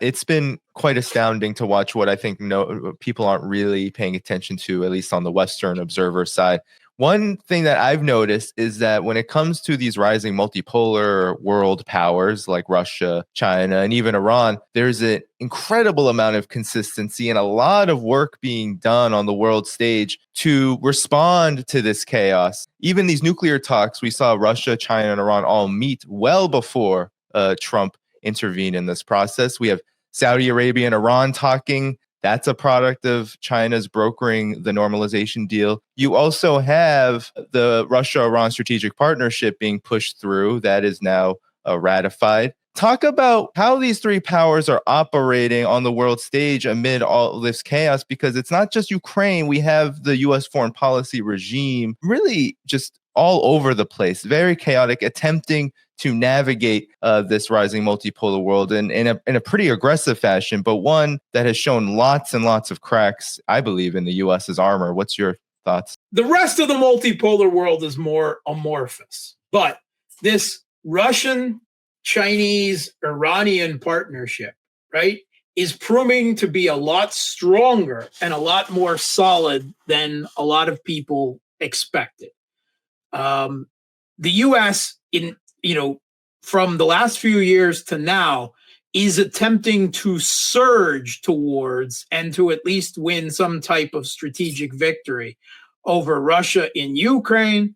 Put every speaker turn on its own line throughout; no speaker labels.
it's been quite astounding to watch what I think people aren't really paying attention to, at least on the Western observer side. One thing that I've noticed is that when it comes to these rising multipolar world powers like Russia, China, and even Iran, there's an incredible amount of consistency and a lot of work being done on the world stage to respond to this chaos. Even these nuclear talks, we saw Russia, China, and Iran all meet well before Trump intervened in this process. We have Saudi Arabia and Iran talking. That's a product of China's brokering the normalization deal. You also have the Russia-Iran strategic partnership being pushed through. That is now ratified. Talk about how these three powers are operating on the world stage amid all this chaos, because it's not just Ukraine. We have the U.S. foreign policy regime really just all over the place, very chaotic, attempting to navigate this rising multipolar world in a pretty aggressive fashion, but one that has shown lots and lots of cracks, I believe, in the U.S.'s armor. What's your thoughts?
The rest of the multipolar world is more amorphous, but this Russian, Chinese, Iranian partnership, right, is proving to be a lot stronger and a lot more solid than a lot of people expected. The U.S. from the last few years to now is attempting to surge towards and to at least win some type of strategic victory over Russia in Ukraine,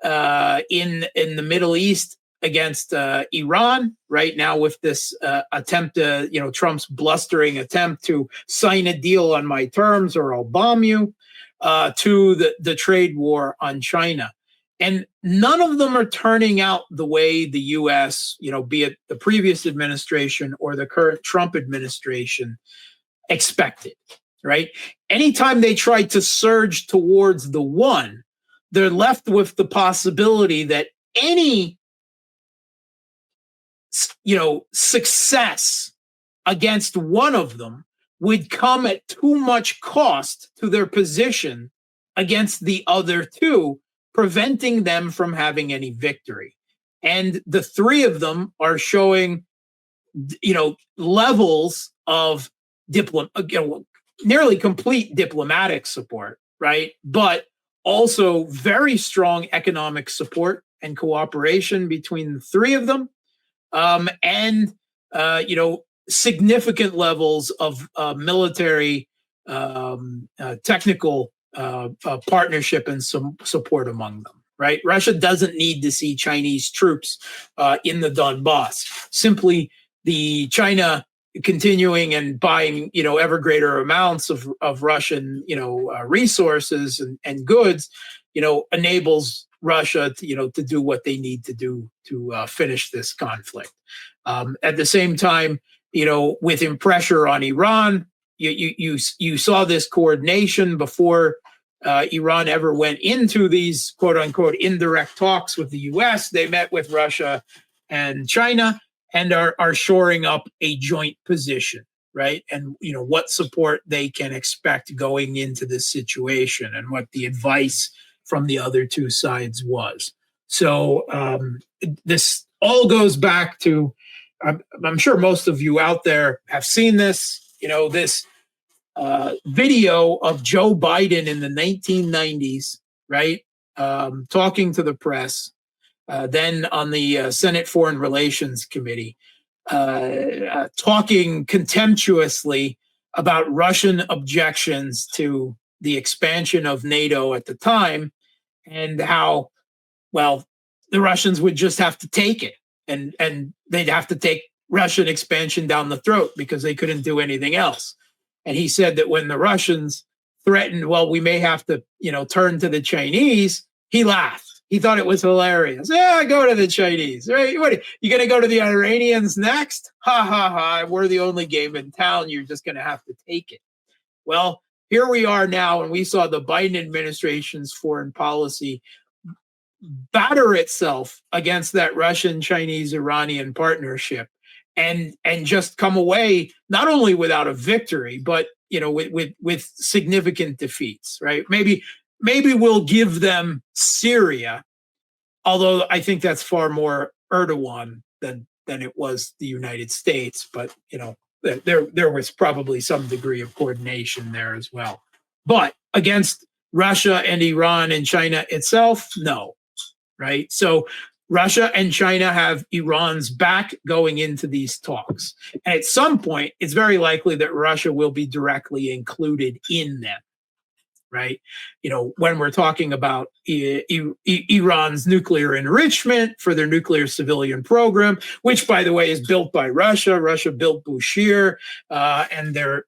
in the Middle East against Iran right now with this attempt, Trump's blustering attempt to sign a deal on my terms or I'll bomb you, to the trade war on China. And none of them are turning out the way the U.S., be it the previous administration or the current Trump administration, expected, right? Anytime they try to surge towards the one, they're left with the possibility that any, success against one of them would come at too much cost to their position against the other two, preventing them from having any victory. And the three of them are showing, levels of nearly complete diplomatic support, right? But also very strong economic support and cooperation between the three of them, and significant levels of military, technical partnership and some support among them, right? Russia doesn't need to see Chinese troops in the Donbass. Simply the China continuing and buying, ever greater amounts of Russian, resources and goods, enables Russia to do what they need to do to finish this conflict. At the same time, with pressure on Iran, you saw this coordination before Iran ever went into these quote unquote indirect talks with the U.S. They met with Russia and China and are shoring up a joint position, right? And what support they can expect going into this situation and what the advice from the other two sides was. So this all goes back to, I'm sure most of you out there have seen this, this video of Joe Biden in the 1990s, right? Talking to the press, then on the Senate Foreign Relations Committee, talking contemptuously about Russian objections to the expansion of NATO at the time and how, well, the Russians would just have to take it and they'd have to take Russian expansion down the throat because they couldn't do anything else. And he said that when the Russians threatened, well, we may have to, turn to the Chinese, he laughed. He thought it was hilarious. Yeah, go to the Chinese. Right? What, you going to go to the Iranians next? Ha, ha, ha. We're the only game in town. You're just going to have to take it. Well, here we are now, and we saw the Biden administration's foreign policy batter itself against that Russian, Chinese, Iranian partnership. And just come away not only without a victory, but with significant defeats, right? Maybe we'll give them Syria, although I think that's far more Erdogan than it was the United States. But there was probably some degree of coordination there as well. But against Russia and Iran and China itself, no, right? So Russia and China have Iran's back going into these talks. And at some point, it's very likely that Russia will be directly included in them, right? When we're talking about Iran's nuclear enrichment for their nuclear civilian program, which, by the way, is built by Russia. Russia built Bushehr, and they're,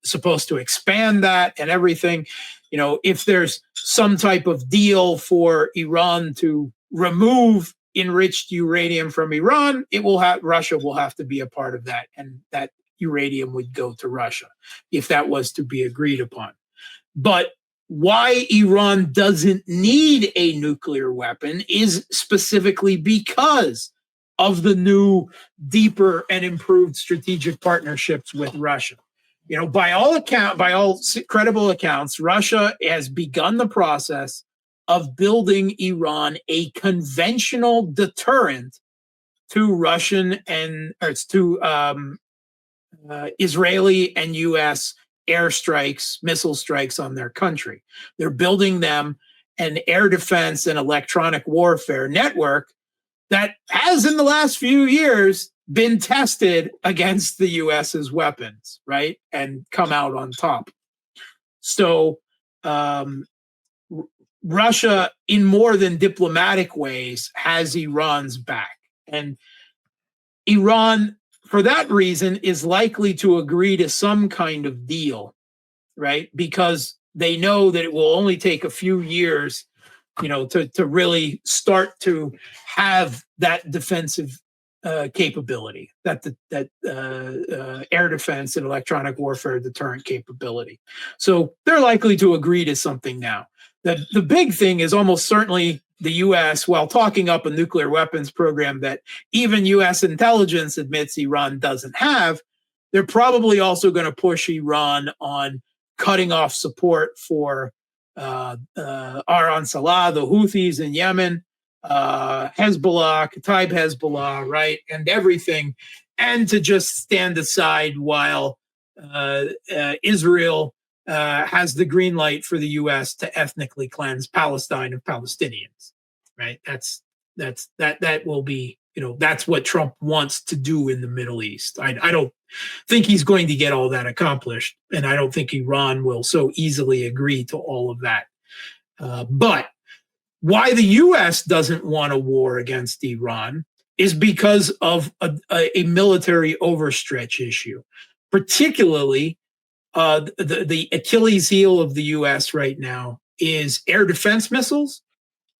supposed to expand that and everything. If there's some type of deal for Iran to remove enriched uranium from Iran, Russia will have to be a part of that, and that uranium would go to Russia if that was to be agreed upon. But why Iran doesn't need a nuclear weapon is specifically because of the new, deeper, and improved strategic partnerships with Russia. By all credible accounts, Russia has begun the process of building Iran a conventional deterrent to Israeli and U.S. airstrikes, missile strikes on their country. They're building them an air defense and electronic warfare network that has, in the last few years, been tested against the U.S.'s weapons, right? And come out on top. So Russia, in more than diplomatic ways, has Iran's back. And Iran, for that reason, is likely to agree to some kind of deal, right? Because they know that it will only take a few years, to really start to have that defensive capability, that air defense and electronic warfare deterrent capability. So they're likely to agree to something now. The big thing is almost certainly the U.S., while talking up a nuclear weapons program that even U.S. intelligence admits Iran doesn't have, they're probably also going to push Iran on cutting off support for Aran Salah, the Houthis in Yemen, Hezbollah, Kataib Hezbollah, right, and everything, and to just stand aside while Israel has the green light for the U.S. to ethnically cleanse Palestine of Palestinians, right? That will be, that's what Trump wants to do in the Middle East. I don't think he's going to get all that accomplished, and I don't think Iran will so easily agree to all of that. But why the U.S. doesn't want a war against Iran is because of a military overstretch issue, particularly the Achilles heel of the U.S. right now is air defense missiles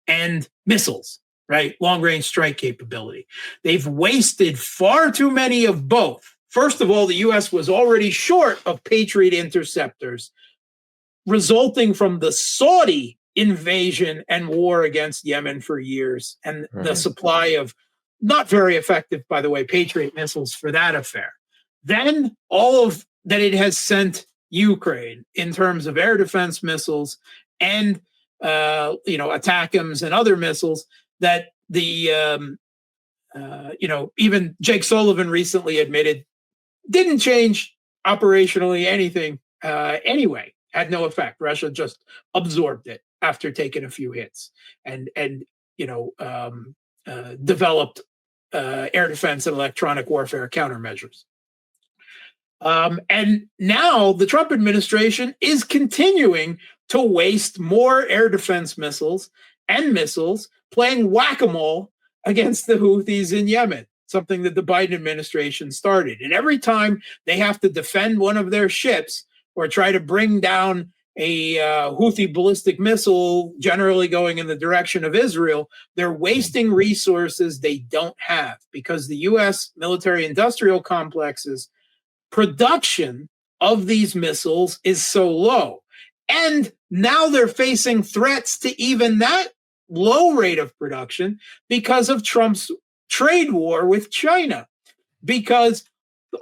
and missiles, right? Long-range strike capability. They've wasted far too many of both. First of all, the U.S. was already short of Patriot interceptors, resulting from the Saudi invasion and war against Yemen for years, and the supply of not very effective, by the way, Patriot missiles for that affair. Then all of that it has sent Ukraine in terms of air defense missiles and ATACMS and other missiles that the even Jake Sullivan recently admitted didn't change operationally anything anyway, had no effect. Russia just absorbed it after taking a few hits and developed air defense and electronic warfare countermeasures. And now the Trump administration is continuing to waste more air defense missiles and missiles playing whack-a-mole against the Houthis in Yemen, something that the Biden administration started. And every time they have to defend one of their ships or try to bring down a Houthi ballistic missile generally going in the direction of Israel, they're wasting resources they don't have because the U.S. military-industrial complexes production of these missiles is so low. And now they're facing threats to even that low rate of production because of Trump's trade war with China. Because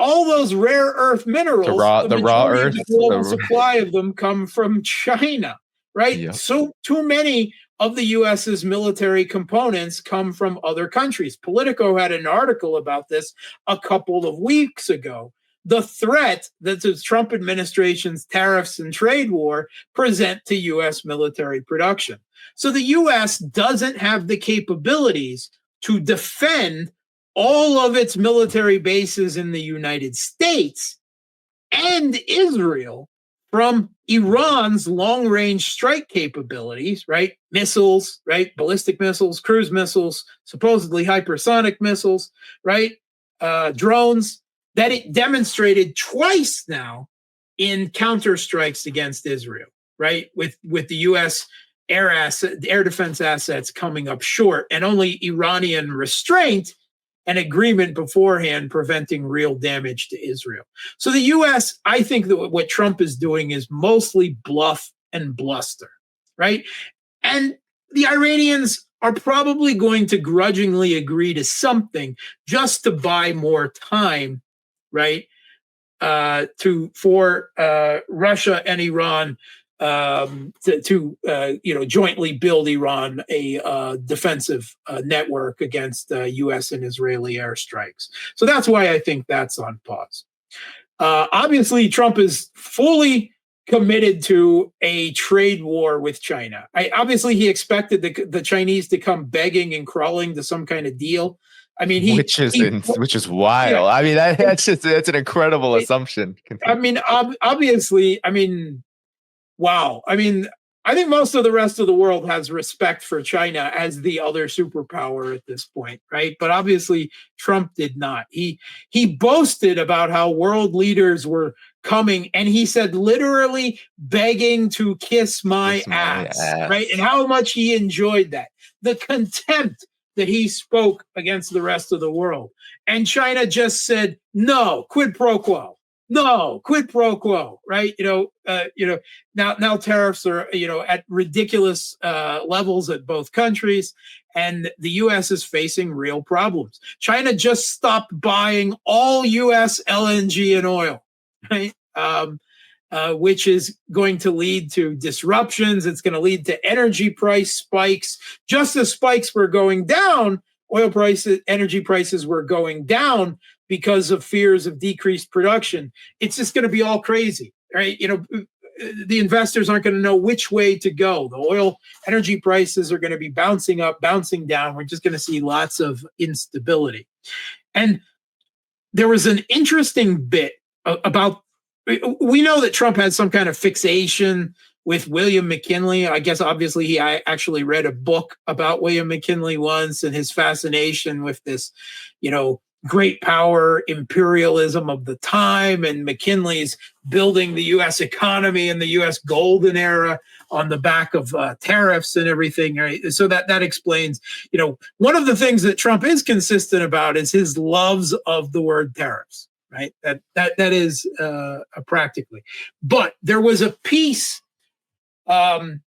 all those rare earth minerals, the raw earth, the global supply of them come from China, right? Yeah. So too many of the US's military components come from other countries. Politico had an article about this a couple of weeks ago. The threat that the Trump administration's tariffs and trade war present to US military production. So the US doesn't have the capabilities to defend all of its military bases in the United States and Israel from Iran's long-range strike capabilities, right? Missiles, right? Ballistic missiles, cruise missiles, supposedly hypersonic missiles, right? Drones that it demonstrated twice now in counterstrikes against Israel, right? With the U.S. air defense assets coming up short, and only Iranian restraint and agreement beforehand preventing real damage to Israel. So the U.S., I think that what Trump is doing is mostly bluff and bluster, right? And the Iranians are probably going to grudgingly agree to something just to buy more time, right? For Russia and Iran to jointly build Iran a defensive network against U.S. and Israeli airstrikes. So that's why I think that's on pause. Obviously, Trump is fully committed to a trade war with China. Obviously, he expected the Chinese to come begging and crawling to some kind of deal. I mean, which
is wild. Yeah. I mean, that's an incredible assumption.
I mean, obviously, I mean, wow. I mean, I think most of the rest of the world has respect for China as the other superpower at this point, right? But obviously, Trump did not. He boasted about how world leaders were coming, and he said literally begging to kiss my ass, right? And how much he enjoyed that. The contempt that he spoke against the rest of the world. And China just said, no, quid pro quo. No, quid pro quo, right? Now tariffs are, at ridiculous levels at both countries, and the U.S. is facing real problems. China just stopped buying all U.S. LNG and oil, right? Which is going to lead to disruptions. It's going to lead to energy price spikes. Just as spikes were going down, energy prices were going down because of fears of decreased production. It's just going to be all crazy, right? The investors aren't going to know which way to go. The energy prices are going to be bouncing up, bouncing down. We're just going to see lots of instability. And there was an interesting bit about, we know that Trump had some kind of fixation with William McKinley. I guess obviously he actually read a book about William McKinley once, and his fascination with this, great power imperialism of the time, and McKinley's building the U.S. economy and the U.S. golden era on the back of tariffs and everything. Right? So that explains, one of the things that Trump is consistent about is his loves of the word tariffs. Right, that is practically. But there was a piece on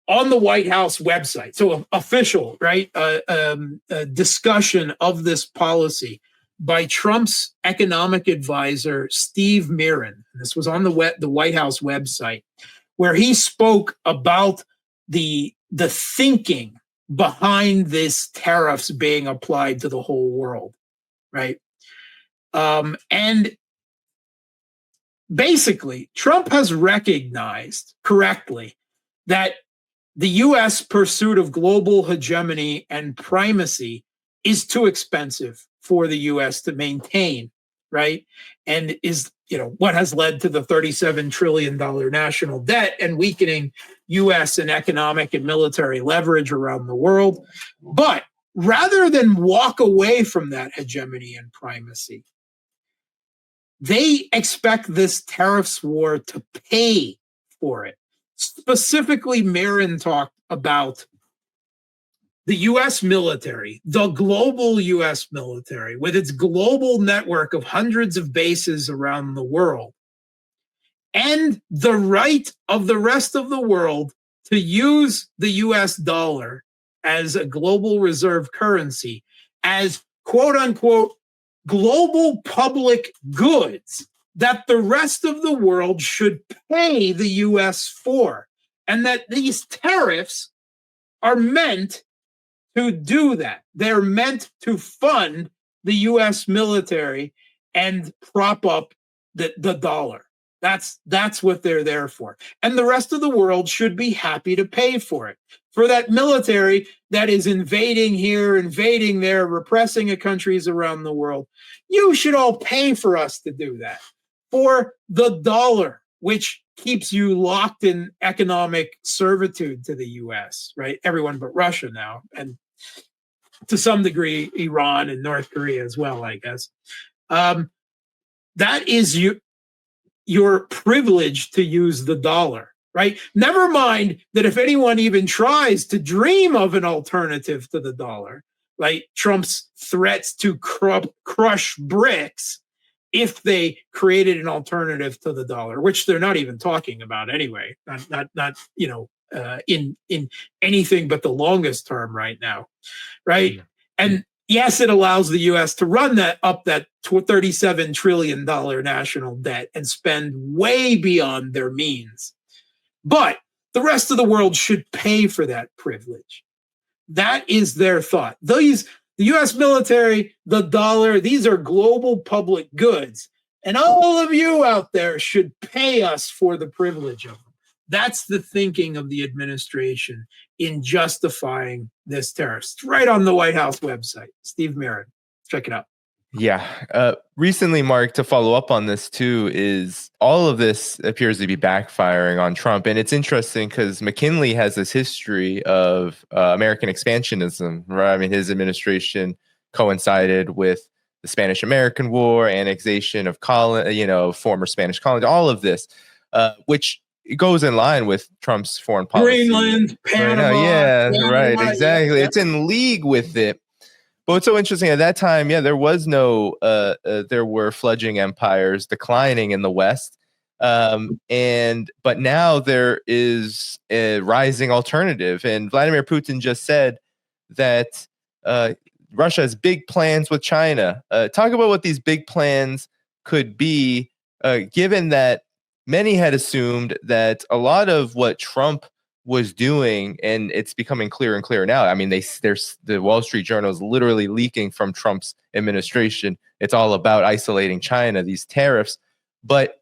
the White House website, so official, right, a discussion of this policy by Trump's economic advisor Steve Mirren. This was on the White House website, where he spoke about the thinking behind this tariffs being applied to the whole world, right? And basically, Trump has recognized correctly that the U.S. pursuit of global hegemony and primacy is too expensive for the U.S. to maintain, right? And is, what has led to the $37 trillion national debt and weakening U.S. and economic and military leverage around the world. But rather than walk away from that hegemony and primacy, they expect this tariffs war to pay for it. Specifically, Mirren talked about the U.S. military, the global U.S. military, with its global network of hundreds of bases around the world, and the right of the rest of the world to use the U.S. dollar as a global reserve currency as, quote unquote, global public goods that the rest of the world should pay the U.S. for, and that these tariffs are meant to do that. They're meant to fund the U.S. military and prop up the dollar. That's what they're there for. And the rest of the world should be happy to pay for it. For that military that is invading here, invading there, repressing countries around the world, you should all pay for us to do that. For the dollar, which keeps you locked in economic servitude to the U.S., right? Everyone but Russia now, and to some degree, Iran and North Korea as well, I guess. That is your privilege to use the dollar, right? Never mind that if anyone even tries to dream of an alternative to the dollar, like Trump's threats to crush BRICS if they created an alternative to the dollar, which they're not even talking about anyway, not in anything but the longest term right now, right? Yeah. And yes, it allows the U.S. to run that $37 trillion national debt and spend way beyond their means. But the rest of the world should pay for that privilege. That is their thought. The U.S. military, the dollar, these are global public goods. And all of you out there should pay us for the privilege of them. That's the thinking of the administration in justifying this tariff. It's right on the White House website. Steve Merritt, check it out.
Yeah. Recently, Mark, to follow up on this too, is all of this appears to be backfiring on Trump. And it's interesting because McKinley has this history of American expansionism, right? I mean, his administration coincided with the Spanish-American War, annexation of former Spanish colonies, all of this, which goes in line with Trump's foreign policy.
Greenland, Panama.
Right, exactly. Yeah. It's in league with it. But what's so interesting, at that time, there was no, there were fledgling empires declining in the West. But now there is a rising alternative. And Vladimir Putin just said that Russia has big plans with China. Talk about what these big plans could be, given that many had assumed that a lot of what Trump was doing, and it's becoming clearer and clearer now. I mean, there's the Wall Street Journal is literally leaking from Trump's administration. It's all about isolating China, these tariffs. But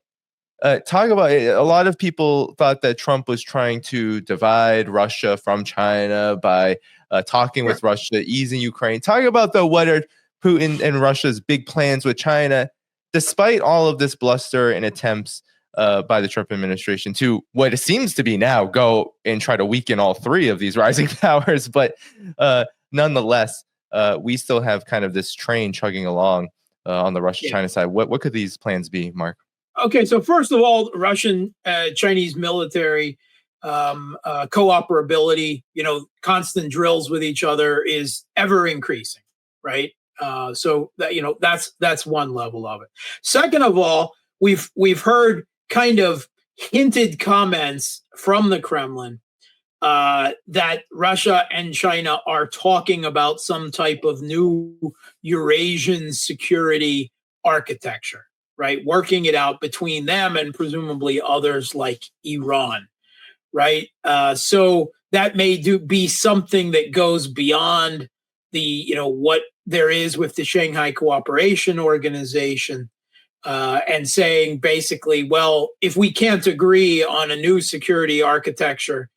talk about it. A lot of people thought that Trump was trying to divide Russia from China by talking with Russia, easing Ukraine. Talk about what are Putin and Russia's big plans with China, despite all of this bluster and attempts by the Trump administration to what it seems to be now go and try to weaken all three of these rising powers. But nonetheless, we still have kind of this train chugging along on the Russia-China side. What could these plans be, Mark?
Okay, so first of all, Russian-Chinese military cooperability, constant drills with each other is ever increasing, right? So that, that's one level of it. Second of all, we've heard kind of hinted comments from the Kremlin that Russia and China are talking about some type of new Eurasian security architecture, right? Working it out between them and presumably others like Iran, right? So that may be something that goes beyond the, what there is with the Shanghai Cooperation Organization. And saying basically, well, if we can't agree on a new security architecture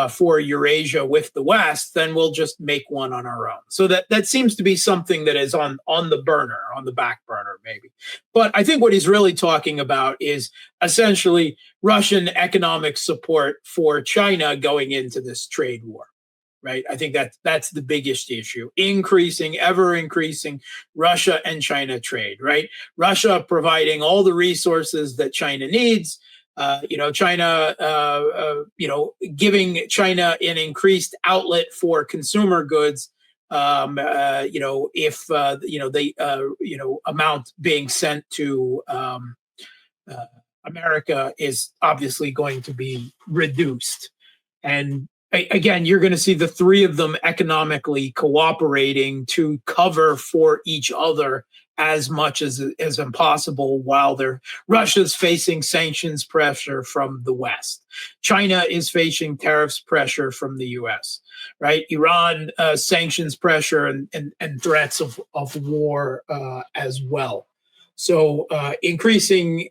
for Eurasia with the West, then we'll just make one on our own. So that seems to be something that is on the burner, on the back burner, maybe. But I think what he's really talking about is essentially Russian economic support for China going into this trade war. Right. I think that's the biggest issue. Ever increasing Russia and China trade. Right. Russia providing all the resources that China needs. China, giving China an increased outlet for consumer goods. If the amount being sent to America is obviously going to be reduced. And again, you're going to see the three of them economically cooperating to cover for each other as much as impossible while Russia's facing sanctions pressure from the West. China is facing tariffs pressure from the U.S., right? Iran sanctions pressure and threats of war as well. So increasing,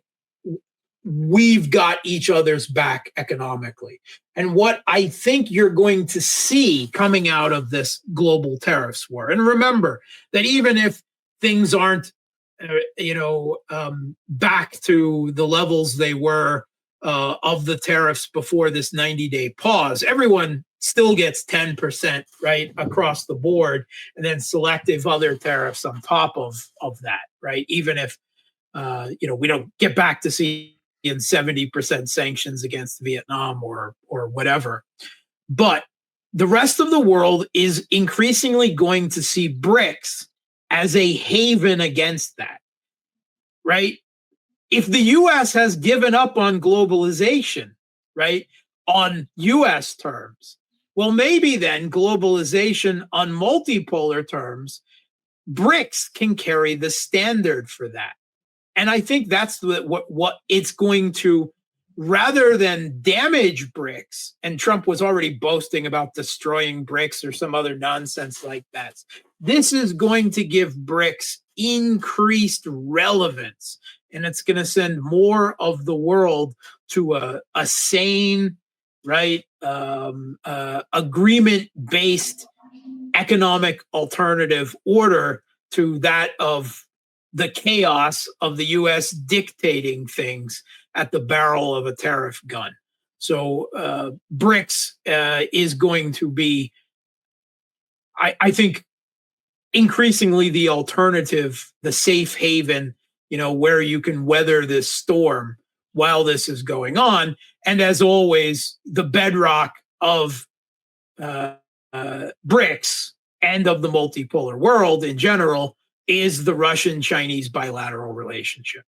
we've got each other's back economically. And what I think you're going to see coming out of this global tariffs war, and remember that even if things aren't, back to the levels they were of the tariffs before this 90-day pause, everyone still gets 10%, right, across the board, and then selective other tariffs on top of that, right? Even if, we don't get back to seeing 70% sanctions against Vietnam or whatever. But the rest of the world is increasingly going to see BRICS as a haven against that, right? If the U.S. has given up on globalization, right, on U.S. terms, well, maybe then globalization on multipolar terms, BRICS can carry the standard for that. And I think that's what it's going to, rather than damage BRICS, and Trump was already boasting about destroying BRICS or some other nonsense like that. This is going to give BRICS increased relevance, and it's going to send more of the world to a sane, right, agreement-based economic alternative order to that of the chaos of the U.S. dictating things at the barrel of a tariff gun. So BRICS is going to be, I think, increasingly the alternative, the safe haven, where you can weather this storm while this is going on. And as always, the bedrock of BRICS and of the multipolar world in general is the Russian-Chinese bilateral relationship.